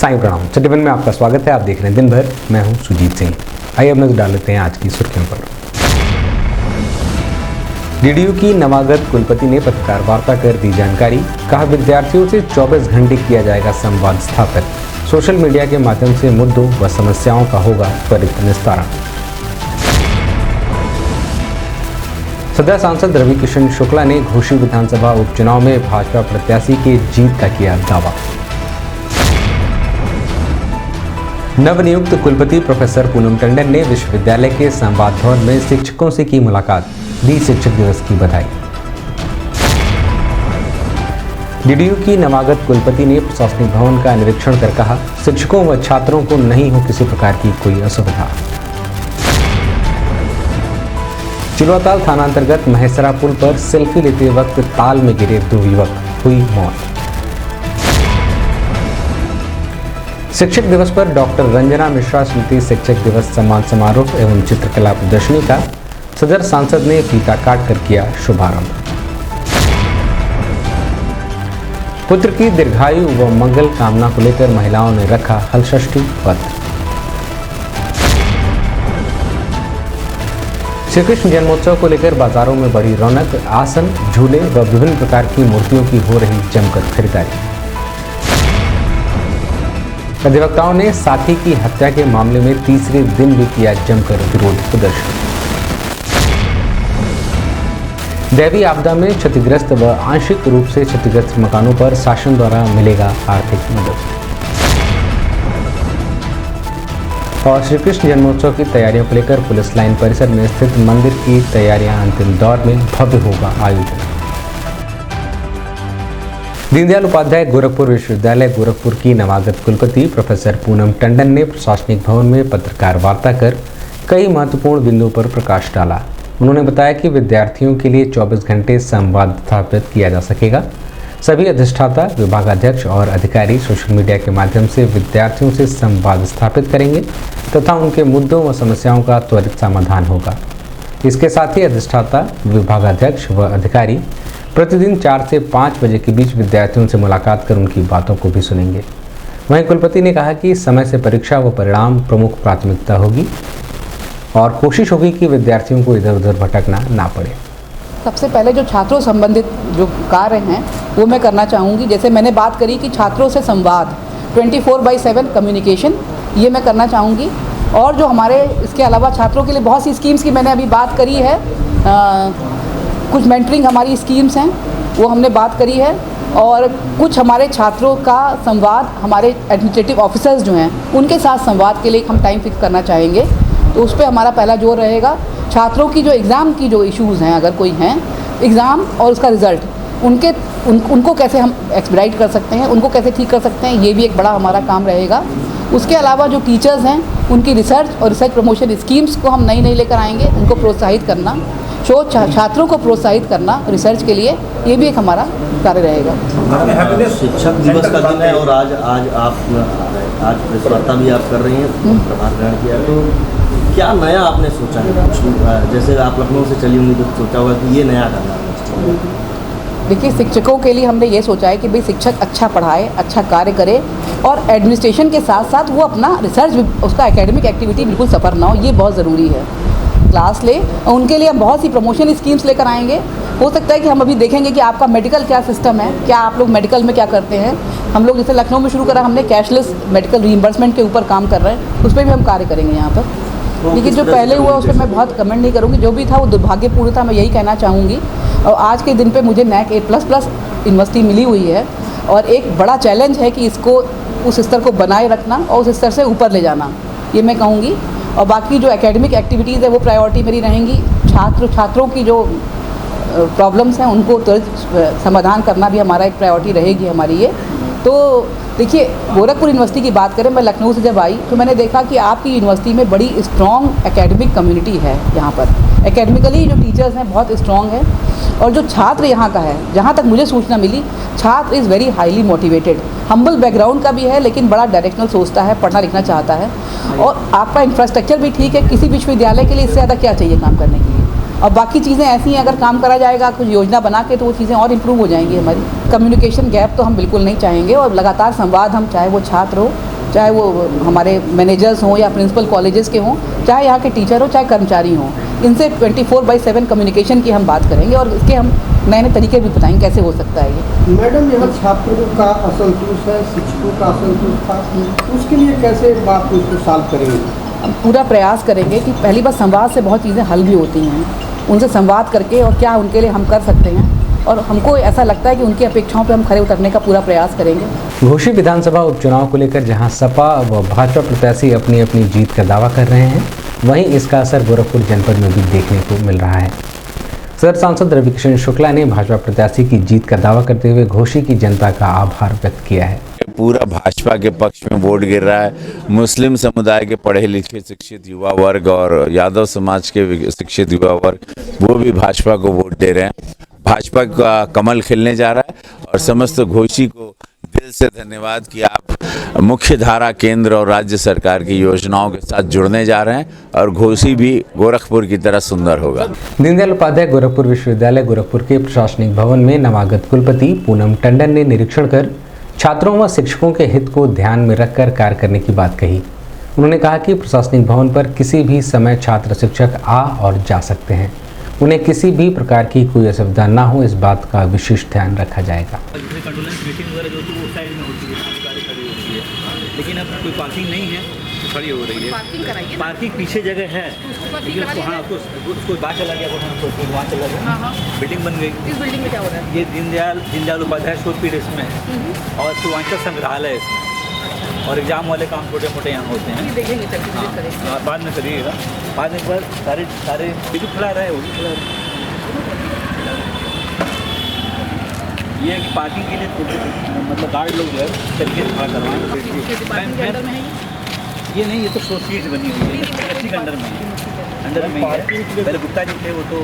साईं प्रणाम। चट्टीबंध में आपका स्वागत है। आप देख रहे हैं दिन भर, मैं हूं सुजीत सिंह। आइए अब नजर डाल लेते हैं आज की सुर्खियों पर। डीडीयू की नवागत कुलपति ने पत्रकार वार्ता कर दी जानकारी। कहा, विद्यार्थियों से 24 घंटे किया जाएगा संवाद स्थापित। सोशल मीडिया के माध्यम से मुद्दों व समस्याओं का होगा त्वरित निस्तारण। सदर सांसद रवि किशन शुक्ला ने घोसी विधानसभा उपचुनाव में भाजपा प्रत्याशी के जीत का किया दावा। नवनियुक्त कुलपति प्रोफेसर पूनम टंडन ने विश्वविद्यालय के संवाद भवन में शिक्षकों से की मुलाकात, दी शिक्षक दिवस की बधाई। डीडीयू की नवागत कुलपति ने प्रशासनिक भवन का निरीक्षण कर कहा, शिक्षकों व छात्रों को नहीं हो किसी प्रकार की कोई असुविधा। चिलवाताल थाना अंतर्गत महेसरा पुल पर सेल्फी लेते वक्त ताल में गिरे 2 युवक, हुई मौत। शिक्षक दिवस पर डॉक्टर रंजना मिश्रा स्मृति शिक्षक दिवस सम्मान समारोह एवं चित्रकला प्रदर्शनी का सदर सांसद ने फीता काट कर किया शुभारंभ। पुत्र की दीर्घायु व मंगल कामना को लेकर महिलाओं ने रखा हलषष्ठी व्रत। श्री कृष्ण जन्मोत्सव को लेकर बाजारों में बड़ी रौनक, आसन, झूले व विभिन्न प्रकार की मूर्तियों की हो रही जमकर खरीदारी। अधिवक्ताओं ने साथी की हत्या के मामले में तीसरे दिन भी किया जमकर विरोध प्रदर्शन। दैवीय आपदा में क्षतिग्रस्त व आंशिक रूप से क्षतिग्रस्त मकानों पर शासन द्वारा मिलेगा आर्थिक मदद। और श्री कृष्ण जन्मोत्सव की तैयारियों को लेकर पुलिस लाइन परिसर में स्थित मंदिर की तैयारियां अंतिम दौर में, भव्य होगा आयोजन। दीनदयाल उपाध्याय गोरखपुर विश्वविद्यालय गोरखपुर की नवागत कुलपति प्रोफेसर पूनम टंडन ने प्रशासनिक भवन में पत्रकार वार्ता कर कई महत्वपूर्ण बिंदुओं पर प्रकाश डाला। उन्होंने बताया कि विद्यार्थियों के लिए 24 घंटे संवाद स्थापित किया जा सकेगा। सभी अधिष्ठाता, विभागाध्यक्ष और अधिकारी सोशल मीडिया के माध्यम से विद्यार्थियों से संवाद स्थापित करेंगे तथा उनके मुद्दों व समस्याओं का त्वरित समाधान होगा। इसके साथ ही अधिष्ठाता, विभागाध्यक्ष व अधिकारी प्रतिदिन 4 से 5 बजे के बीच विद्यार्थियों से मुलाकात कर उनकी बातों को भी सुनेंगे। वहीं कुलपति ने कहा कि समय से परीक्षा व परिणाम प्रमुख प्राथमिकता होगी और कोशिश होगी कि विद्यार्थियों को इधर उधर भटकना ना पड़े। सबसे पहले जो छात्रों संबंधित जो कार्य हैं वो मैं करना चाहूँगी। जैसे मैंने बात करी कि छात्रों से संवाद 24/7 कम्युनिकेशन, ये मैं करना चाहूँगी। और जो हमारे इसके अलावा छात्रों के लिए बहुत सी स्कीम्स की मैंने अभी बात करी है। कुछ मेंटरिंग हमारी स्कीम्स हैं वो हमने बात करी है। और कुछ हमारे छात्रों का संवाद हमारे एडमिनिस्ट्रेटिव ऑफिसर्स जो हैं उनके साथ संवाद के लिए हम टाइम फिक्स करना चाहेंगे। तो उस पर हमारा पहला जोर रहेगा। छात्रों की जो एग्ज़ाम की जो इश्यूज़ हैं, अगर कोई हैं, एग्ज़ाम और उसका रिज़ल्ट, उनको कैसे हम एक्सपेडाइट कर सकते हैं, उनको कैसे ठीक कर सकते हैं, ये भी एक बड़ा हमारा काम रहेगा। उसके अलावा जो टीचर्स हैं उनकी रिसर्च और रिसर्च प्रमोशन स्कीम्स को हम नई लेकर आएंगे, उनको प्रोत्साहित करना, छात्रों को प्रोत्साहित करना रिसर्च के लिए, ये भी एक हमारा कार्य रहेगा। शिक्षक दिवस का दिन है और आज आप प्रेस वार्ता भी आप कर रही हैं, प्रभार ग्रहण किया, तो क्या नया आपने सोचा है? जैसे आप लखनऊ से चली होंगी तो सोचा होगा कि ये नया करना है। देखिए, शिक्षकों के लिए हमने ये सोचा है कि भाई शिक्षक अच्छा पढ़ाए, अच्छा कार्य करे और एडमिनिस्ट्रेशन के साथ साथ वो अपना रिसर्च, उसका एकेडमिक एक्टिविटी बिल्कुल सफ़र ना हो, ये बहुत ज़रूरी है। क्लास ले, उनके लिए हम बहुत सी प्रमोशन स्कीम्स लेकर आएंगे। हो सकता है कि हम अभी देखेंगे कि आपका मेडिकल क्या सिस्टम है, क्या आप लोग मेडिकल में क्या करते हैं। हम लोग जैसे लखनऊ में शुरू करा, हमने कैशलेस मेडिकल रीइंबर्समेंट के ऊपर काम कर रहे हैं, उस पर भी हम कार्य करेंगे यहाँ पर। लेकिन जो पहले हुआ उस पर मैं बहुत कमेंट नहीं करूँगी। जो भी था वो दुर्भाग्यपूर्ण था, मैं यही कहना चाहूँगी। और आज के दिन पे मुझे NAC A++ यूनिवर्सिटी मिली हुई है और एक बड़ा चैलेंज है कि इसको उस स्तर को बनाए रखना और उस स्तर से ऊपर ले जाना, ये मैं कहूँगी। और बाकी जो एकेडमिक एक्टिविटीज़ है वो प्रायोरिटी मेरी रहेंगी। छात्रों की जो प्रॉब्लम्स हैं उनको तुरंत समाधान करना भी हमारा एक प्रायोरिटी रहेगी हमारी ये। तो देखिए, गोरखपुर यूनिवर्सिटी की बात करें, मैं लखनऊ से जब आई तो मैंने देखा कि आपकी यूनिवर्सिटी में बड़ी स्ट्रॉन्ग एकेडमिक कम्युनिटी है। यहाँ पर एकेडमिकली जो टीचर्स हैं बहुत स्ट्रॉन्ग है और जो छात्र यहाँ का है, जहाँ तक मुझे सूचना मिली, छात्र is very highly motivated, humble background का भी है लेकिन बड़ा डायरेक्शनल सोचता है, पढ़ना लिखना चाहता है। और आपका इंफ्रास्ट्रक्चर भी ठीक है। किसी विश्वविद्यालय के लिए इससे ज़्यादा क्या चाहिए काम करने के लिए। और बाकी चीज़ें ऐसी हैं, अगर काम करा जाएगा कुछ योजना बना के तो वो चीज़ें और इम्प्रूव हो जाएंगी। हमारी कम्युनिकेशन गैप तो हम बिल्कुल नहीं चाहेंगे और लगातार संवाद हम, चाहे वो छात्र हो चाहे वो हमारे मैनेजर्स हों या प्रिंसिपल कॉलेजेस के हों, चाहे यहाँ के टीचर हो, चाहे कर्मचारी हों, इनसे 24/7 कम्युनिकेशन की हम बात करेंगे और इसके हम नए नए तरीके भी बताएंगे कैसे हो सकता है ये। मैडम, यहाँ छात्रों का असंतोष है, शिक्षकों का असंतोष था, उसके लिए कैसे बात उसको सॉल्व करेंगे? हम पूरा प्रयास करेंगे कि पहली बार संवाद से बहुत चीज़ें हल भी होती हैं, उनसे संवाद करके और क्या उनके लिए हम कर सकते हैं, और हमको ऐसा लगता है कि उनकी अपेक्षाओं पे हम खरे उतरने का पूरा प्रयास करेंगे। घोसी विधानसभा उपचुनाव को लेकर जहां सपा व भाजपा प्रत्याशी अपनी अपनी जीत का दावा कर रहे हैं, वहीं इसका असर गोरखपुर जनपद में भी देखने को मिल रहा है। सदर सांसद रविकिशन शुक्ला ने भाजपा प्रत्याशी की जीत का दावा करते हुए घोसी की जनता का आभार व्यक्त किया है। पूरा भाजपा के पक्ष में वोट गिर रहा है। मुस्लिम समुदाय के पढ़े लिखे शिक्षित युवा वर्ग और यादव समाज के शिक्षित युवा वर्ग वो भी भाजपा को वोट दे रहे हैं। भाजपा का कमल खिलने जा रहा है और समस्त घोसी को दिल से धन्यवाद कि आप मुख्य धारा केंद्र और राज्य सरकार की योजनाओं के साथ जुड़ने जा रहे हैं और घोसी भी गोरखपुर की तरह सुंदर होगा। दीनदयाल उपाध्याय गोरखपुर विश्वविद्यालय गोरखपुर के प्रशासनिक भवन में नवागत कुलपति पूनम टंडन ने निरीक्षण कर छात्रों व शिक्षकों के हित को ध्यान में रखकर कार्य करने की बात कही। उन्होंने कहा कि प्रशासनिक भवन पर किसी भी समय छात्र शिक्षक आ और जा सकते हैं, उन्हें किसी भी प्रकार की कोई असुविधा ना हो, इस बात का विशेष ध्यान रखा जाएगा। मीटिंग वगैरह जो होती है वो साइड में होती है, गाड़ी खड़ी होती है, लेकिन अब कोई पार्किंग नहीं है तो खड़ी हो रही है। पार्किंग पीछे जगह है, लेकिन उसको बाहर चला गया, वहाँ चला गया, बिल्डिंग बन गई। इस बिल्डिंग में क्या हो रहा है? ये दीनदयाल उपाध्याय शोध पीठ इसमें है और पूर्वांचल संग्रहालय इसमें, और एग्जाम वाले काम छोटे मोटे यहाँ होते हैं। देखेंगे सर, हाँ, बाद में करिएगा। बाद में पर सारे बिल्कुल खड़ा रहे, वो भी खड़ा रहे। ये है कि पार्किंग के लिए मतलब गार्ड लोग जो है चल के खड़ा करवाएं। ये नहीं, ये तो सोसाइटी बनी हुई है, अच्छी के अंडर में ही है। पहले गुप्ता जी थे, वो तो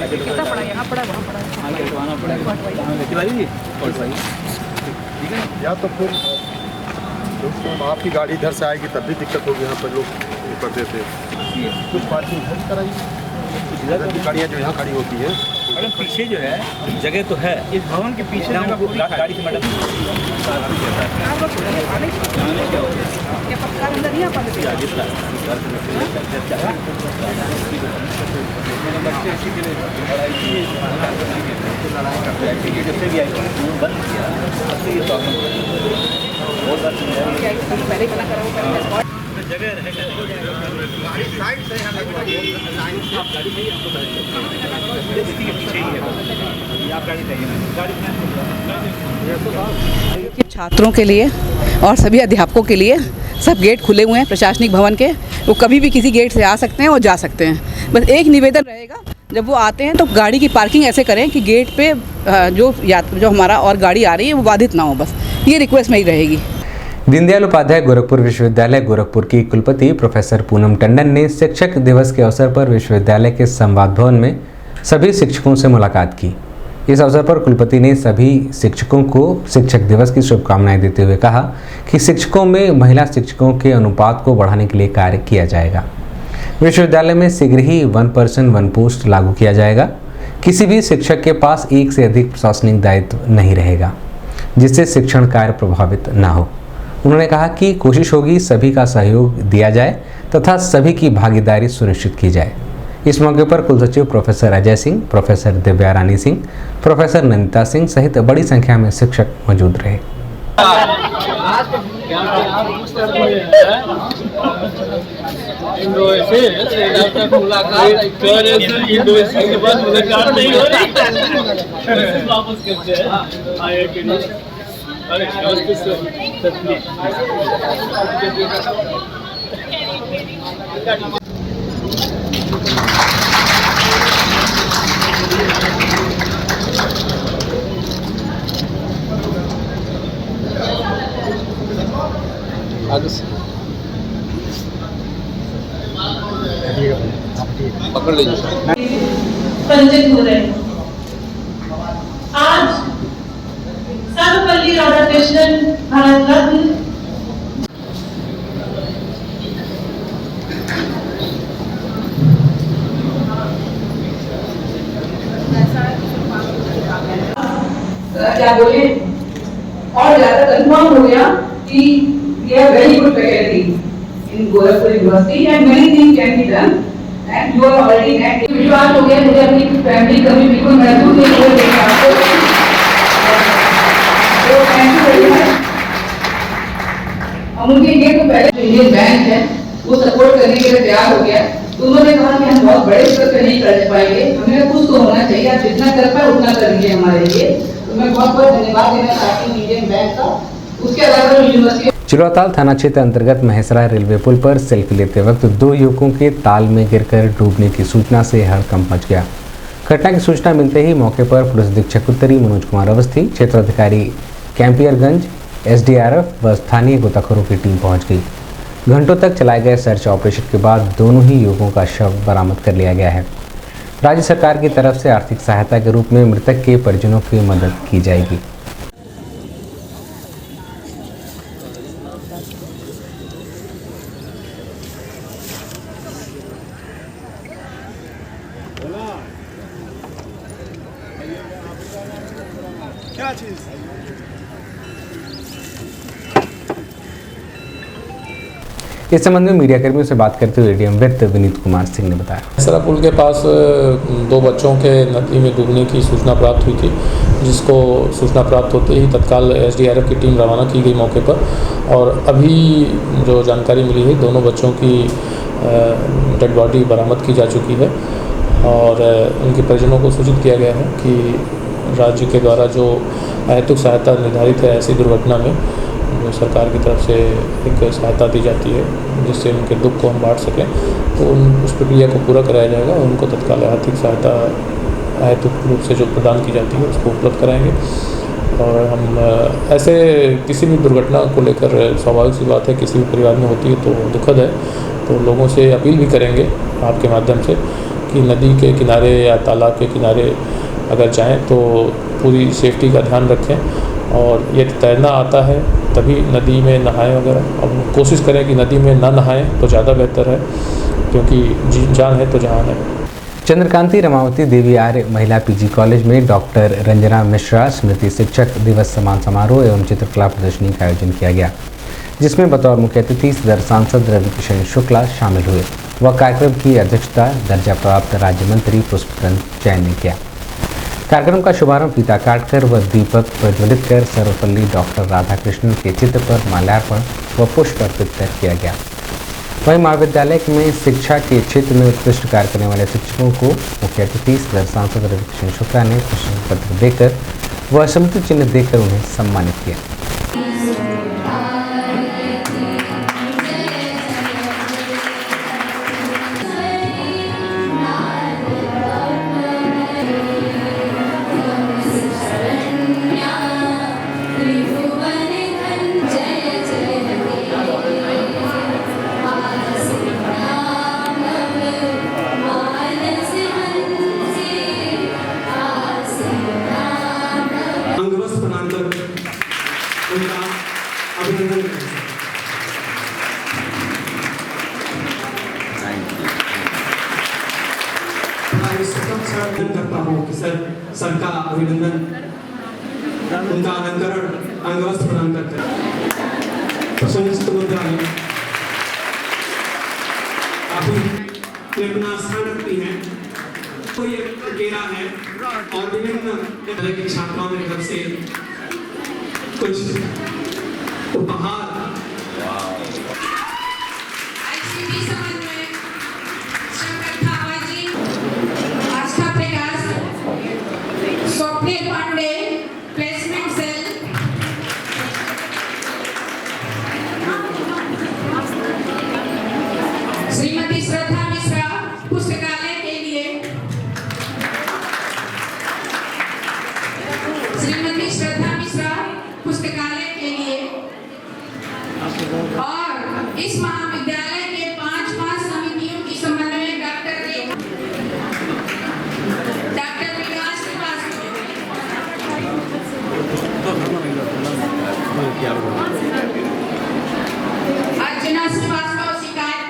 कितना पड़ा, यहाँ पड़ा, वहाँ पड़ा, आगे हटवाना पड़ेगा। ठीक है, या तो फिर आपकी गाड़ी इधर से आएगी तब भी दिक्कत होगी। यहाँ पर लोग करते थे कुछ पार्किंग इधर कराइए, इधर की गाड़ियाँ जो यहाँ खड़ी होती हैं। मैडम पीछे जो है जगह तो है, इस भवन के पीछे गाड़ी से मैडम जैसे भी आई बंद किया जगह छात्रों के लिए और सभी अध्यापकों के लिए सब गेट खुले हुए हैं प्रशासनिक भवन के। वो कभी भी किसी गेट से आ सकते हैं और जा सकते हैं। बस एक निवेदन रहेगा, जब वो आते हैं तो गाड़ी की पार्किंग ऐसे करें कि गेट पे जो हमारा और गाड़ी आ रही है वो बाधित ना हो। बस ये रिक्वेस्ट मेरी रहेगी। दीनदयाल उपाध्याय गोरखपुर विश्वविद्यालय गोरखपुर की कुलपति प्रोफेसर पूनम टंडन ने शिक्षक दिवस के अवसर पर विश्वविद्यालय के संवाद भवन में सभी शिक्षकों से मुलाकात की। इस अवसर पर कुलपति ने सभी शिक्षकों को शिक्षक दिवस की शुभकामनाएं देते हुए कहा कि शिक्षकों में महिला शिक्षकों के अनुपात को बढ़ाने के लिए कार्य किया जाएगा। विश्वविद्यालय में शीघ्र ही 1 पर्सन 1 पोस्ट लागू किया जाएगा। किसी भी शिक्षक के पास एक से अधिक प्रशासनिक दायित्व नहीं रहेगा, जिससे शिक्षण कार्य प्रभावित न हो। उन्होंने कहा कि कोशिश होगी सभी का सहयोग दिया जाए तथा सभी की भागीदारी सुनिश्चित की जाए। इस मौके पर कुलसचिव प्रोफेसर अजय सिंह, प्रोफेसर दिव्या रानी सिंह, प्रोफेसर नंदिता सिंह सहित बड़ी संख्या में शिक्षक मौजूद रहे। पकड़ लीजिए। पंचित हो रहे हैं। आज सर्वपल्ली राधाकृष्णन भारत रत्न क्या बोले और ज्यादा कंफर्म हो गया कि ये very good faculty in Gorakhpur university and many thing can be done and you are already NET विश्वास हो गया मुझे अपनी फैमिली कभी बिल्कुल महसूस नहीं हुआ देखिए आपको तो थैंक यू वेरी मच। हम उनके ये तो पहले जो इंडियन बैंक है वो सपोर्ट करने के लिए तैयार हो गया तो उन्होंने कहा कि हम बहुत बड़े स्तर पर नहीं कर पाएंगे हमने कुछ तो होना चाहिए आप जितना कर पाए उतना कर लीजिए हमारे लिए तो मैं बहुत बहुत धन्यवाद देना चाहती हूँ इंडियन बैंक का। उसके अलावा जो यूनिवर्सिटी चिरौताल थाना क्षेत्र अंतर्गत महेसरा रेलवे पुल पर सेल्फी लेते वक्त 2 युवकों के ताल में गिरकर डूबने की सूचना से हड़कंप मच गया। घटना की सूचना मिलते ही मौके पर पुलिस अधीक्षक उत्तरी मनोज कुमार अवस्थी, क्षेत्राधिकारी कैंपियरगंज, एसडीआरएफ व स्थानीय गोताखोरों की टीम पहुंच गई। घंटों तक चलाए गए सर्च ऑपरेशन के बाद दोनों ही युवकों का शव बरामद कर लिया गया है। राज्य सरकार की तरफ से आर्थिक सहायता के रूप में मृतक के परिजनों की मदद की जाएगी। इस संबंध में मीडिया कर्मियों से बात करते हुए एडीएम वित्त विनीत कुमार सिंह ने बताया। महेसरा पुल के पास 2 बच्चों के नदी में डूबने की सूचना प्राप्त हुई थी, जिसको सूचना प्राप्त होते ही तत्काल एसडीआरएफ की टीम रवाना की गई मौके पर और अभी जो जानकारी मिली है दोनों बच्चों की डेड बॉडी बरामद की जा चुकी है और उनके परिजनों को सूचित किया गया है कि राज्य के द्वारा जो आर्थिक सहायता निर्धारित है ऐसी दुर्घटना में जो सरकार की तरफ से एक सहायता दी जाती है जिससे उनके दुख को हम बांट सकें, तो उस प्रक्रिया को पूरा कराया जाएगा और उनको तत्काल आर्थिक सहायता आर्थिक रूप से जो प्रदान की जाती है उसको उपलब्ध कराएंगे। और हम ऐसे किसी भी दुर्घटना को लेकर स्वाभाविक सी बात है किसी भी परिवार में होती है तो दुखद है, तो लोगों से अपील भी करेंगे आपके माध्यम से कि नदी के किनारे या तालाब के किनारे अगर जाएँ तो पूरी सेफ्टी का ध्यान रखें और यदि तैरना आता है तभी नदी में नहाएं वगैरह। अब कोशिश करें कि नदी में ना नहाएं तो ज़्यादा बेहतर है क्योंकि जान है तो जहान है। चंद्रकांति रमावती देवी आर्य महिला पीजी कॉलेज में डॉक्टर रंजना मिश्रा स्मृति शिक्षक दिवस सम्मान समारोह एवं चित्रकला प्रदर्शनी का आयोजन किया गया, जिसमें बतौर मुख्य अतिथि सदर सांसद रविकिशन शुक्ला शामिल हुए। वह कार्यक्रम की अध्यक्षता दर्जा प्राप्त राज्य मंत्री पुष्पचंद जैन ने किया। कार्यक्रम का शुभारंभ फीता काटकर व दीपक प्रज्वलित कर सर्वपल्ली डॉक्टर राधाकृष्णन के चित्र पर माल्यार्पण व पुष्प अर्पित कर किया गया। वहीं महाविद्यालय में शिक्षा के क्षेत्र में उत्कृष्ट कार्य करने वाले शिक्षकों को मुख्य अतिथि सदर सांसद रविकिशन शुक्ला ने प्रशस्ति पत्र देकर व स्मृति चिन्ह देकर उन्हें सम्मानित किया। करता हूँ कि सर का अभिनंदन उनका अलंकरण अंगवस्त्र प्रदान करते हैं। प्रशंसित मुद्रा है काफी अपना स्थान रखती है तो ये केरा है और विभिन्न तरह की छात्राओं की तरफ से कुछ उपहार पांडे प्लेसमेंट सेल श्रीमती श्रद्धा मिश्रा पुस्तकालय के लिए श्रीमती श्रद्धा मिश्रा पुस्तकालय के लिए और इस महाविद्यालय के 5 समितियों की समन्वय डॉक्टर विकास अर्चना श्रीवास्तव शिकायत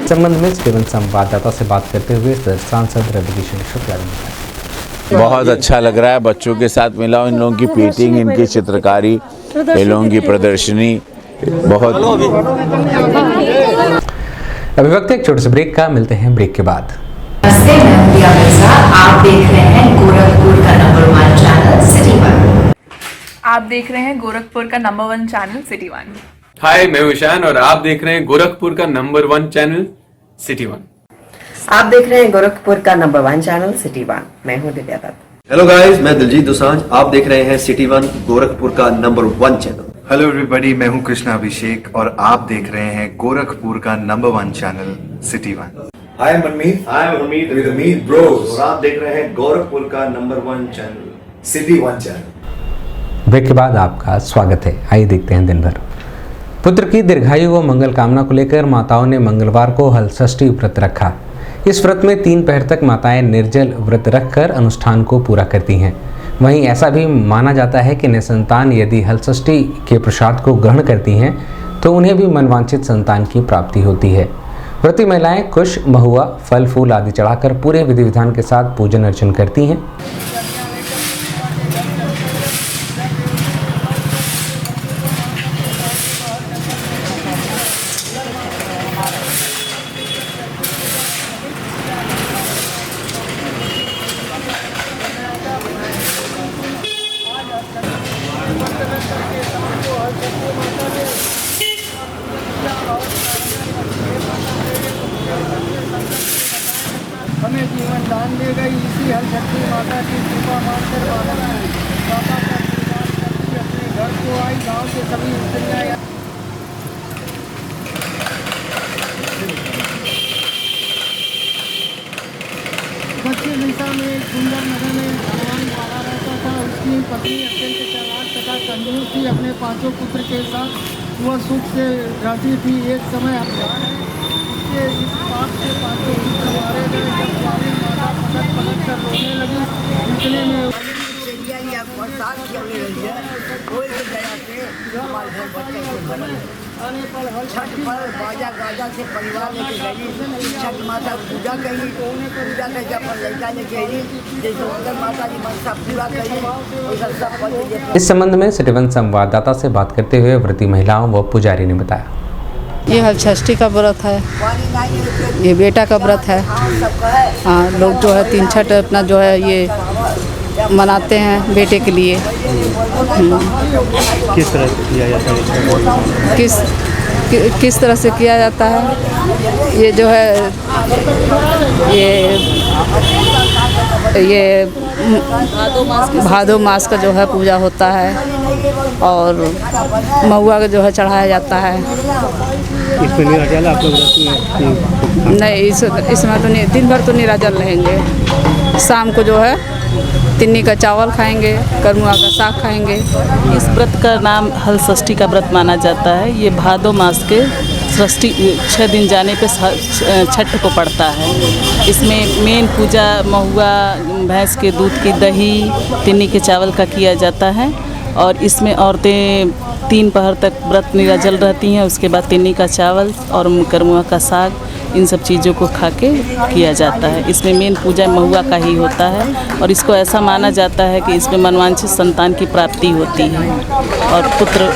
इस संबंध में स्टीवन संवाददाता से बात करते हुए सांसद रविकिशन शुक्ला ने बताया। बहुत अच्छा लग रहा है, बच्चों के साथ मिला हूं, इन लोगों की पेंटिंग, इनकी चित्रकारी, इन लोगों की प्रदर्शनी बहुत। अभी वक्त एक छोटे से ब्रेक का, मिलते हैं ब्रेक के बाद। नमस्ते, मैं प्रिया मिर्जा। आप देख रहे हैं गोरखपुर का नंबर 1 चैनल सिटी 1। आप देख रहे हैं गोरखपुर का नंबर 1 चैनल सिटी 1। हाय, मैं ईशान और आप देख रहे हैं गोरखपुर का नंबर 1 चैनल सिटी 1। आप देख रहे हैं गोरखपुर का नंबर 1 चैनल सिटी 1। मैं हूं दिव्या दत्त। हेलो गाइस, मैं दिलजीत दोसांझ। आप देख रहे हैं सिटी 1 गोरखपुर का नंबर 1 चैनल। हेलो एवरीबॉडी, मैं हूं कृष्णा अभिषेक और आप देख रहे हैं गोरखपुर का number 1 channel city 1। Hi Manmeet, with Amit bros और आप देख रहे हैं गोरखपुर का number 1 channel city 1 channel. Break के बाद आपका स्वागत है। आइए देखते हैं दिन भर। पुत्र की दीर्घायु व मंगल कामना को लेकर माताओं ने मंगलवार को हलषष्ठी व्रत रखा। इस व्रत में 3 पहर तक माताएं निर्जल व्रत रखकर अनुष्ठान को पूरा करती हैं। वहीं ऐसा भी माना जाता है कि निसंतान यदि हलषष्ठी के प्रसाद को ग्रहण करती हैं तो उन्हें भी मनवांछित संतान की प्राप्ति होती है। व्रती महिलाएं कुश, महुआ, फल फूल आदि चढ़ाकर पूरे विधि विधान के साथ पूजन अर्चन करती हैं। हमें जीवन दान दे गई, इसी हलशक्ति माता की कृपा मानकर बालक माता का आशीर्वाद करती अपने घर को आई। गांव के सभी स्त्रियां दक्षिण दिशा में एक सुंदर नगर में भगवान बाला रहता था। उसकी पत्नी अत्यंत चालाक तथा कंजूस थी। अपने 5 पुत्र के साथ वह सुख से रहती थी। एक समय उसके इस पाप से 5 पुत्र मारे गए। जब स्वामी माता पलट कर रोने लगी, इतने में छठ पर बाजा गाजा से परिवार लेके गई। छठ माता पूजा करी, पूजा करके अपन लड़का लेके आई। जैसे उधर माता की मनसा पूरा करी, उधर सब पल। इस संबंध में सिटी 1 संवाददाता से बात करते हुए व्रती महिलाओं व पुजारी ने बताया। ये हलषष्ठी का व्रत है, ये बेटा का व्रत है। हाँ, लोग जो है 3 छठ अपना जो है ये मनाते हैं बेटे के लिए। किस तरह से किया जाता है? किस तरह से किया जाता है? ये जो है ये भादो मास का जो है पूजा होता है और महुआ का जो है चढ़ाया जाता है। इसमें निराजल आप लोग नहीं, इसमें तो नहीं, दिन भर तो निराजल रहेंगे। शाम को जो है तिन्नी का चावल खाएंगे, करमुआ का साग खाएंगे। इस व्रत का नाम हलषष्ठी का व्रत माना जाता है। ये भादो मास के षष्ठी 6 दिन जाने पे छठ को पड़ता है। इसमें मेन पूजा महुआ, भैंस के दूध की दही, तिन्नी के चावल का किया जाता है और इसमें औरतें 3 पहर तक व्रत निराजल रहती हैं। उसके बाद तिन्नी का चावल और करमुआ का साग, इन सब चीज़ों को खा के किया जाता है। इसमें मेन पूजा महुआ का ही होता है और इसको ऐसा माना जाता है कि इसमें मनवांछित संतान की प्राप्ति होती है और पुत्र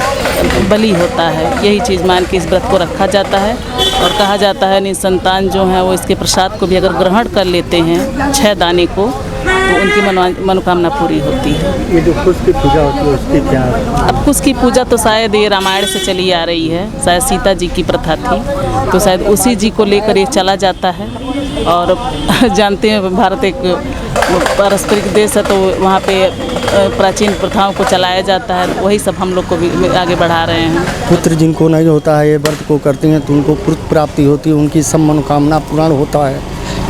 बलि होता है। यही चीज़ मान के इस व्रत को रखा जाता है और कहा जाता है निसंतान जो है वो इसके प्रसाद को भी अगर ग्रहण कर लेते हैं 6 दाने को तो उनकी मनोकामना पूरी होती है। ये जो कुश की पूजा होती है उसकी क्या? अब कुश की पूजा तो शायद ये रामायण से चली आ रही है। शायद सीता जी की प्रथा थी तो शायद उसी जी को लेकर ये चला जाता है। और जानते हैं भारत एक पारस्परिक देश है तो वहाँ पे प्राचीन प्रथाओं को चलाया जाता है। वही सब हम लोग को भी आगे बढ़ा रहे हैं। पुत्र जिनको नहीं होता है ये व्रत को करते हैं तो उनको पुत्र प्राप्ति होती है, उनकी सब मनोकामना पूर्ण होता है।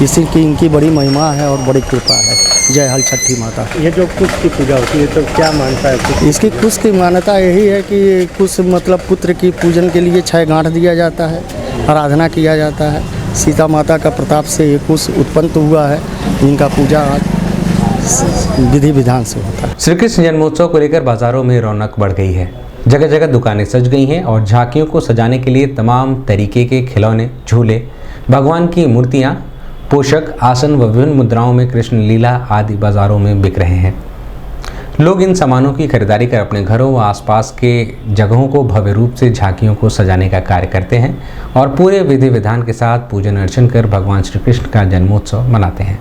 इसी की इनकी बड़ी महिमा है और बड़ी कृपा है। जय हलछठी माता। ये जो कुश की पूजा होती है तो क्या मानता है? इसकी कुश की मान्यता यही है कि कुश मतलब पुत्र की पूजन के लिए 6 गांठ दिया जाता है, आराधना किया जाता है। सीता माता का प्रताप से ये कुश उत्पन्न हुआ है, इनका पूजा विधि विधान से होता है। श्री कृष्ण जन्मोत्सव को लेकर बाजारों में रौनक बढ़ गई है। जगह जगह दुकानें सज गई हैं और झांकियों को सजाने के लिए तमाम तरीके के खिलौने, झूले, भगवान की मूर्तियाँ, पोषक, आसन व विभिन्न मुद्राओं में कृष्ण लीला आदि बाजारों में बिक रहे हैं। लोग इन सामानों की खरीदारी कर अपने घरों व आसपास के जगहों को भव्य रूप से झांकियों को सजाने का कार्य करते हैं और पूरे विधि विधान के साथ पूजन अर्चन कर भगवान श्री कृष्ण का जन्मोत्सव मनाते हैं।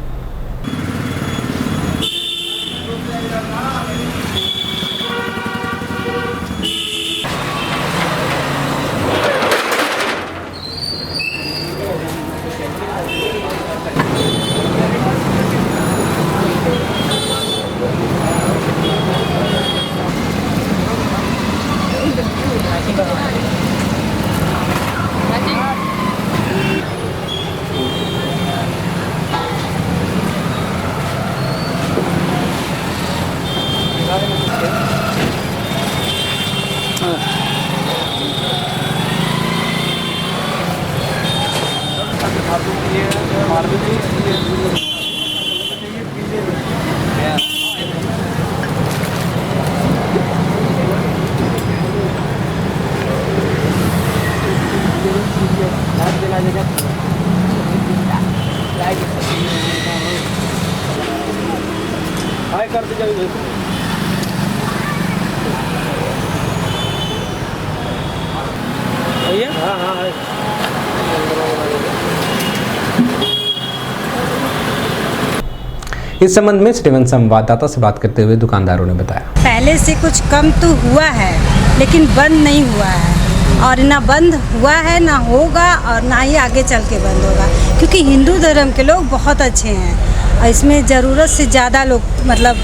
इस संबंध में सिटी वन संवाददाता से बात करते हुए दुकानदारों ने बताया, पहले से कुछ कम तो हुआ है लेकिन बंद नहीं हुआ है और ना बंद हुआ है ना होगा और ना ही आगे चल के बंद होगा, क्योंकि हिंदू धर्म के लोग बहुत अच्छे हैं और इसमें ज़रूरत से ज़्यादा लोग मतलब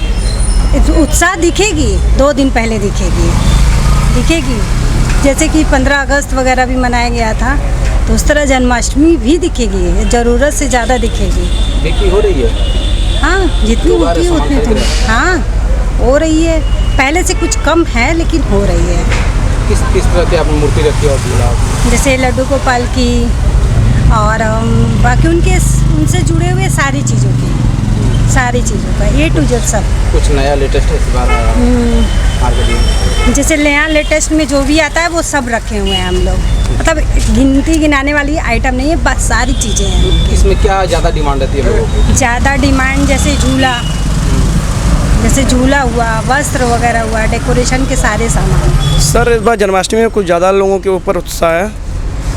उत्साह दिखेगी। 2 दिन पहले दिखेगी जैसे कि 15 अगस्त वगैरह भी मनाया गया था, तो उस तरह जन्माष्टमी भी दिखेगी, ज़रूरत से ज़्यादा दिखेगी। बिक्री हो रही है? हाँ, जितनी होती है उतनी तो हाँ हो रही है। पहले से कुछ कम है लेकिन हो रही है। किस तरह की आपने मूर्ति रखी है? जैसे लड्डू गोपाल की और बाकी उनसे जुड़े हुए सारी चीज़ों का A to Z सब। कुछ नया लेटेस्ट इस बार जैसे नया लेटेस्ट में जो भी आता है वो सब रखे हुए हैं हम लोग, मतलब गिनाने वाली आइटम नहीं है, बस सारी चीज़ें हैं। इसमें क्या ज़्यादा डिमांड रहती है लोगों की? ज़्यादा डिमांड जैसे झूला हुआ, वस्त्र वगैरह हुआ, डेकोरेशन के सारे सामान। सर इस बार जन्माष्टमी में कुछ ज़्यादा लोगों के ऊपर उत्साह है,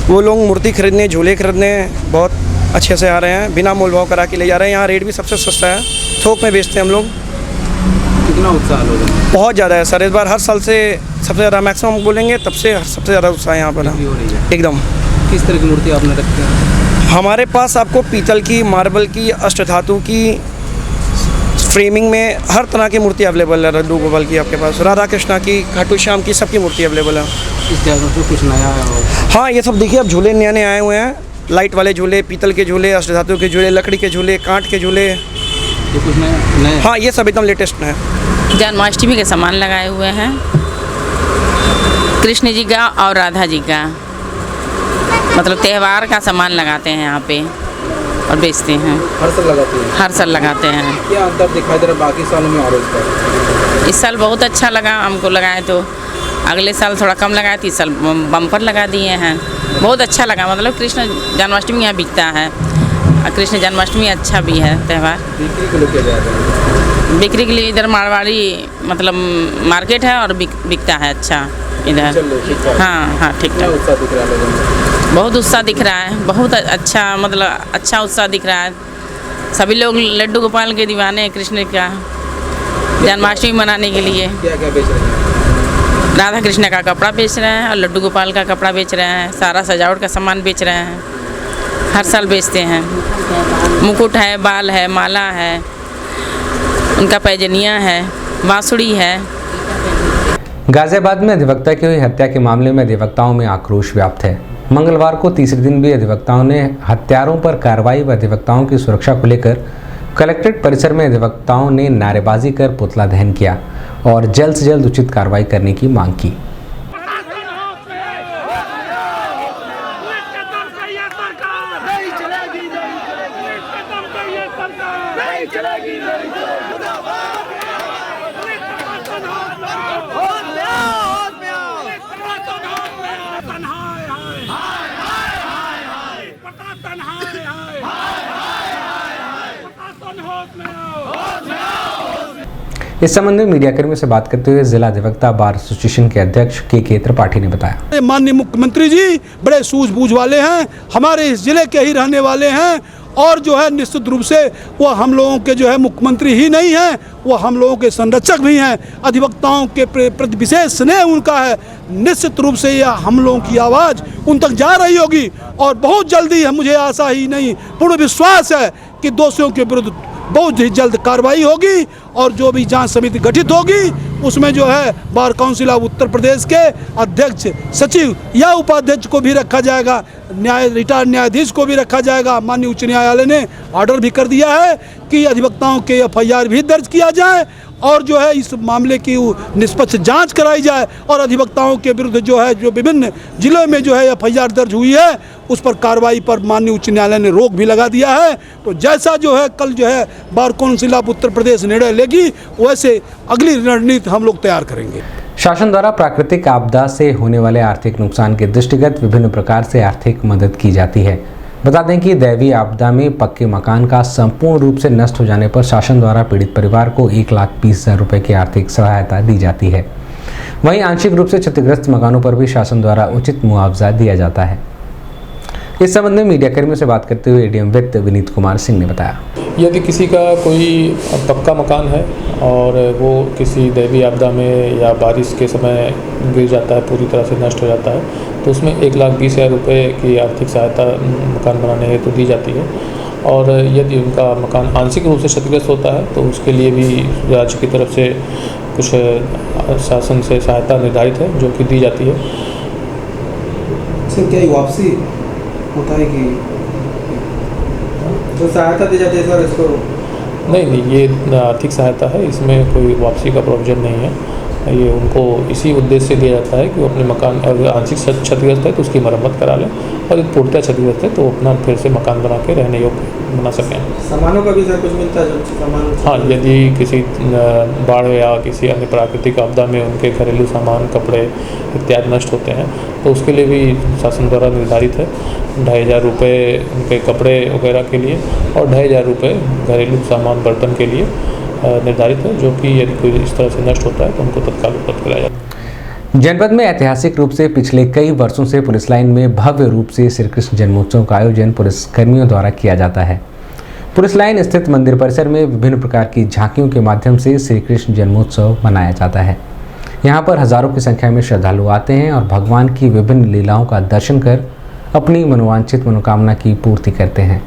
वो लोग मूर्ति खरीदने, झूले खरीदने बहुत अच्छे से आ रहे हैं, बिना मोल भाव करा के ले जा रहे हैं। यहाँ रेट भी सबसे सस्ता है, थोक में बेचते हैं हम लोग। कितना उत्साह लोगों में? बहुत ज़्यादा है सर, इस बार हर साल से सबसे ज़्यादा मैक्सिमम बोलेंगे तब से सबसे ज़्यादा उत्साह है यहाँ पर एकदम। किस तरह की मूर्ति आपने रखी है? हमारे पास आपको पीतल की, मार्बल की, अष्टधातु की, फ्रेमिंग में हर तरह की मूर्ति अवेलेबल है। लड्डू गोपाल की आपके पास, राधा कृष्णा की, खाटू श्याम की, सबकी मूर्ति अवेलेबल है। इस जगह पे कुछ नया है? हाँ, ये सब देखिए, अब झूले नए आए हुए हैं, लाइट वाले झूले, पीतल के झूले, अष्टधातु के झूले, लकड़ी के झूले, कांट के झूले, ये कुछ नए? हाँ, ये सब एकदम लेटेस्ट है। जन्माष्टमी के सामान लगाए हुए हैं, कृष्ण जी का और राधा जी का, मतलब त्यौहार का सामान लगाते हैं यहाँ पे और बेचते हैं। हर साल लगाते हैं? हर साल लगाते हैं। क्या अंतर दिखाई दे रहा बाकी सालों में और इस साल बहुत अच्छा लगा हमको, लगाए तो अगले साल थोड़ा कम लगाए थे, इस साल बम्पर लगा दिए हैं। बहुत अच्छा लगा, मतलब कृष्ण जन्माष्टमी यहाँ बिकता है, कृष्ण जन्माष्टमी अच्छा भी है त्यौहार। बिक्री के लिए क्या जाता है? बिक्री के लिए इधर मारवाड़ी मतलब मार्केट है और बिकता है अच्छा इधर। हाँ ठीक ठाक। बहुत उत्साह दिख रहा है, बहुत अच्छा, मतलब अच्छा उत्साह दिख रहा है। सभी लोग लड्डू गोपाल के दीवाने हैं, कृष्ण का जन्माष्टमी मनाने के लिए। क्या क्या बेच रहे हैं? राधा कृष्ण का कपड़ा बेच रहे हैं और लड्डू गोपाल का कपड़ा बेच रहे हैं, सारा सजावट का सामान बेच रहे हैं, हर साल बेचते हैं। मुकुट है, बाल है, माला है, उनका पैजनिया है, बांसुड़ी है। गाजियाबाद में अधिवक्ता की हुई हत्या के मामले में अधिवक्ताओं में आक्रोश व्याप्त है। मंगलवार को तीसरे दिन भी अधिवक्ताओं ने हत्यारों पर कार्रवाई व अधिवक्ताओं की सुरक्षा को लेकर कलेक्ट्रेट परिसर में अधिवक्ताओं ने नारेबाजी कर पुतला दहन किया और जल्द से जल्द उचित कार्रवाई करने की मांग की। तन्हाई इस संबंध में मीडियाकर्मियों से बात करते हुए जिला अधिवक्ता बार एसोसिएशन के अध्यक्ष के त्रिपाठी ने बताया, माननीय मुख्यमंत्री जी बड़े सूझबूझ वाले हैं, हमारे इस जिले के ही रहने वाले हैं और जो है निश्चित रूप से वो हम लोगों के जो है मुख्यमंत्री ही नहीं हैं, वो हम लोगों के संरक्षक भी हैं। अधिवक्ताओं के प्रति विशेष स्नेह उनका है। निश्चित रूप से यह हम लोगों की आवाज़ उन तक जा रही होगी और बहुत जल्दी है, मुझे आशा ही नहीं पूर्ण विश्वास है कि दोषियों के विरुद्ध बहुत ही जल्द कार्रवाई होगी और जो भी जांच समिति गठित होगी उसमें जो है bar council of Uttar Pradesh के अध्यक्ष, सचिव या उपाध्यक्ष को भी रखा जाएगा, रिटायर्ड न्यायाधीश को भी रखा जाएगा। माननीय उच्च न्यायालय ने ऑर्डर भी कर दिया है कि अधिवक्ताओं के एफआईआर भी दर्ज किया जाए और जो है इस मामले की निष्पक्ष जांच कराई जाए और अधिवक्ताओं के विरुद्ध जो है जो विभिन्न जिलों में जो है एफआईआर दर्ज हुई है उस पर कार्रवाई पर माननीय उच्च न्यायालय ने रोक भी लगा दिया है। तो जैसा जो है कल जो है bar council of Uttar Pradesh निर्णय लेगी वैसे अगली रणनीति हम लोग तैयार करेंगे। शासन द्वारा प्राकृतिक आपदा से होने वाले आर्थिक नुकसान के दृष्टिगत विभिन्न प्रकार से आर्थिक मदद की जाती है। बता दें कि दैवीय आपदा में पक्के मकान का संपूर्ण रूप से नष्ट हो जाने पर शासन द्वारा पीड़ित परिवार को 1,20,000 रुपये की आर्थिक सहायता दी जाती है। वहीं आंशिक रूप से क्षतिग्रस्त मकानों पर भी शासन द्वारा उचित मुआवजा दिया जाता है। इस संबंध में मीडियाकर्मियों से बात करते हुए एडीएम वित्त विनीत कुमार सिंह ने बताया, यदि किसी का कोई पक्का मकान है और वो किसी दैवीय आपदा में या बारिश के समय गिर जाता है, पूरी तरह से नष्ट हो जाता है, तो उसमें 1,20,000 रुपये की आर्थिक सहायता मकान बनाने हेतु दी जाती है। और यदि उनका मकान आंशिक रूप से क्षतिग्रस्त होता है तो उसके लिए भी राज्य की तरफ से कुछ शासन से सहायता निर्धारित है जो कि दी जाती है। सर क्या वापसी होता है कि जो सहायता दी जाती है सर इसको? नहीं, ये आर्थिक सहायता है, इसमें कोई वापसी का प्रोविजन नहीं है। ये उनको इसी उद्देश्य से दिया जाता है कि वो अपने मकान अगर आंशिक क्षतिग्रस्त है तो उसकी मरम्मत करा लें और यदि पूर्णतः क्षतिग्रस्त है तो अपना फिर से मकान बना के रहने योग्य बना सकें। सामानों का भी सर कुछ मिलता है? सामान, हाँ, यदि किसी बाढ़ या किसी अन्य प्राकृतिक आपदा में उनके घरेलू सामान, कपड़े इत्यादि नष्ट होते हैं तो उसके लिए भी शासन द्वारा निर्धारित है 2,500 रुपये उनके कपड़े वगैरह के लिए और 2,500 रुपये घरेलू सामान, बर्तन के लिए निर्धारित है, जो कि यदि कोई इस तरह से नष्ट होता है तो उनको तत्काल उपलब्ध कराया जाता है। जनपद में ऐतिहासिक रूप से पिछले कई वर्षों से पुलिस लाइन में भव्य रूप से श्री कृष्ण जन्मोत्सव का आयोजन पुलिस कर्मियों द्वारा किया जाता है। पुलिस लाइन स्थित मंदिर परिसर में विभिन्न प्रकार की झांकियों के माध्यम से श्री कृष्ण जन्मोत्सव मनाया जाता है। यहाँ पर हजारों की संख्या में श्रद्धालु आते हैं और भगवान की विभिन्न लीलाओं का दर्शन कर अपनी मनोवांछित मनोकामना की पूर्ति करते हैं।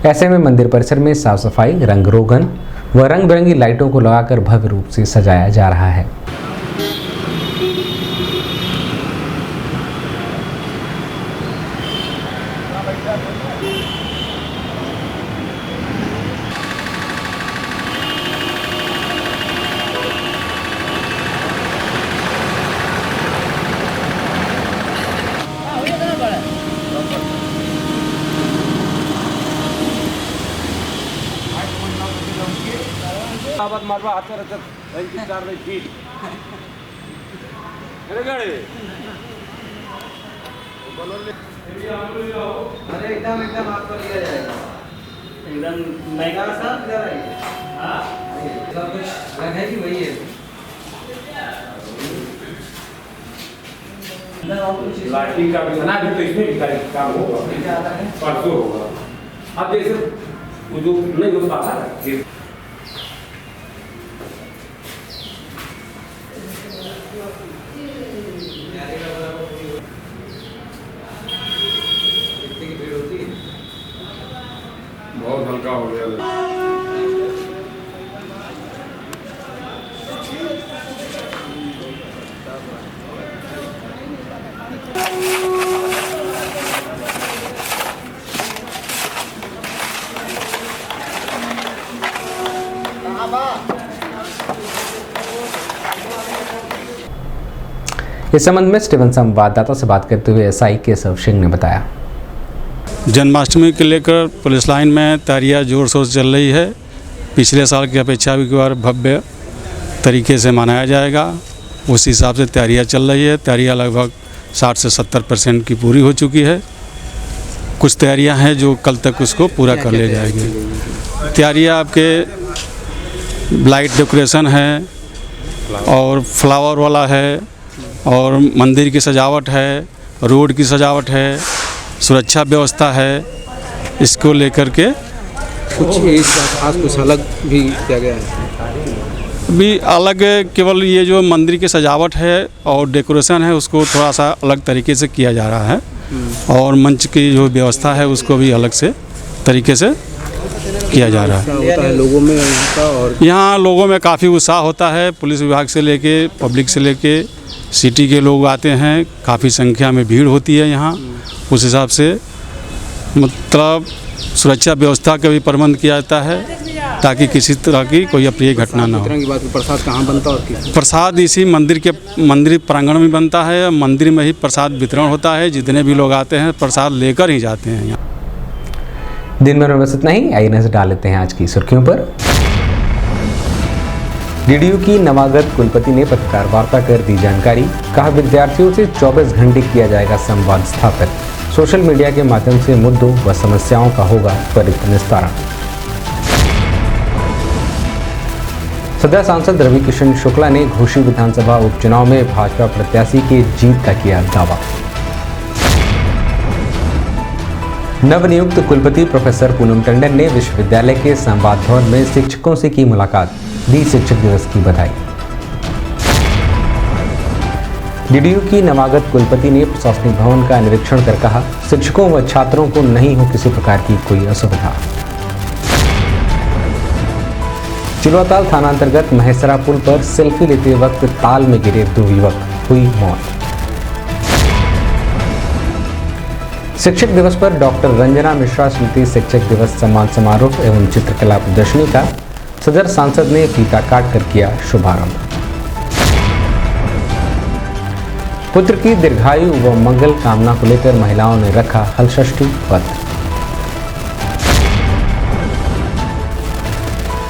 ऐसे में मंदिर परिसर में साफ सफाई, रंग रोगन व रंग बिरंगी लाइटों को लगाकर भव्य रूप से सजाया जा रहा है। मारवा हाथ रखत 4 फीट अरे गाड़ी अरे एकदम आपको लिया जाएगा, एकदम महंगा साहब इधर आइए। हाँ सब कुछ है कि वही है लाइटिंग का भी बना भी तो इसमें भी काम होगा, परसों होगा। अब जैसे जो नहीं हो पाता है बहुत हल्का हो गया। इस संबंध में स्टीवन संवाददाता से बात करते हुए एसआई केशव सिंह ने बताया, जन्माष्टमी के लेकर पुलिस लाइन में तैयारियां जोर शोर से चल रही है। पिछले साल की अपेक्षा भी बार भव्य तरीके से मनाया जाएगा, उस हिसाब से तैयारियां चल रही है। तैयारियां लगभग 60 से 70% की पूरी हो चुकी है। कुछ तैयारियां हैं जो कल तक उसको पूरा कर ले जाएगी। तैयारियाँ आपके लाइट डेकोरेशन है और फ्लावर वाला है और मंदिर की सजावट है, रोड की सजावट है, सुरक्षा व्यवस्था है, इसको लेकर के कुछ इस खास कुछ अलग भी किया गया है। भी अलग केवल ये जो मंदिर की सजावट है और डेकोरेशन है उसको थोड़ा सा अलग तरीके से किया जा रहा है और मंच की जो व्यवस्था है उसको भी अलग से तरीके से किया जा रहा है। होता है लोगों में और यहाँ लोगों में काफ़ी उत्साह होता है। पुलिस विभाग से लेके पब्लिक से लेके सिटी के लोग आते हैं, काफ़ी संख्या में भीड़ होती है यहाँ। उस हिसाब से मतलब सुरक्षा व्यवस्था का भी प्रबंध किया जाता है ताकि किसी तरह की कोई अप्रिय घटना ना हो। प्रसाद कहाँ बनता है? प्रसाद इसी मंदिर प्रांगण में बनता है। मंदिर में ही प्रसाद वितरण होता है। जितने भी लोग आते हैं प्रसाद लेकर ही जाते हैं यहाँ। दिन भर में बस इतना ही। आइए नजर डाल लेते हैं आज की सुर्खियों पर। डीडीयू की नवागत कुलपति ने पत्रकार वार्ता कर दी जानकारी। कहा विद्यार्थियों से 24 घंटे किया जाएगा संवाद स्थापित। सोशल मीडिया के माध्यम से मुद्दों व समस्याओं का होगा त्वरित निस्तारण। सदर सांसद रवि किशन शुक्ला ने घोसी विधानसभा उपचुनाव में भाजपा प्रत्याशी के जीत का किया दावा। नवनियुक्त कुलपति प्रोफेसर पूनम टंडन ने विश्वविद्यालय के संवाद भवन में शिक्षकों से की मुलाकात, दी शिक्षक दिवस की बधाई। डीडीयू की नवागत कुलपति ने प्रशासनिक भवन का निरीक्षण कर कहा शिक्षकों व छात्रों को नहीं हो किसी प्रकार की कोई असुविधा। चिलवाताल थाना अंतर्गत महेसरा पुल पर सेल्फी लेते वक्त ताल में गिरे 2 युवक, हुई मौत। शिक्षक दिवस पर डॉक्टर रंजना मिश्रा स्मृति शिक्षक दिवस सम्मान समारोह एवं चित्रकला प्रदर्शनी का सदर सांसद ने फीता काट कर किया शुभारंभ। पुत्र की दीर्घायु व मंगल कामना को लेकर महिलाओं ने रखा हलषष्ठी व्रत।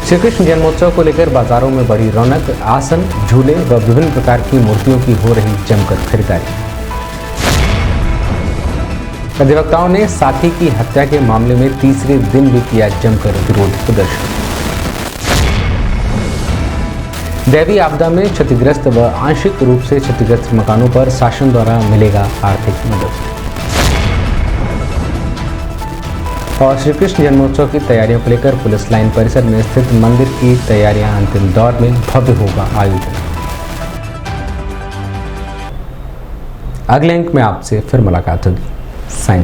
श्री कृष्ण जन्मोत्सव को लेकर बाजारों में बड़ी रौनक, आसन, झूले व विभिन्न प्रकार की मूर्तियों की हो रही जमकर खरीदारी। अधिवक्ताओं ने साथी की हत्या के मामले में तीसरे दिन भी किया जमकर विरोध प्रदर्शन। दैवीय आपदा में क्षतिग्रस्त व आंशिक रूप से क्षतिग्रस्त मकानों पर शासन द्वारा मिलेगा आर्थिक मदद। और श्री कृष्ण जन्मोत्सव की तैयारियों को लेकर पुलिस लाइन परिसर में स्थित मंदिर की तैयारियां अंतिम दौर में, भव्य होगा आयोजन। अगले अंक में आपसे फिर मुलाकात होगी। साइन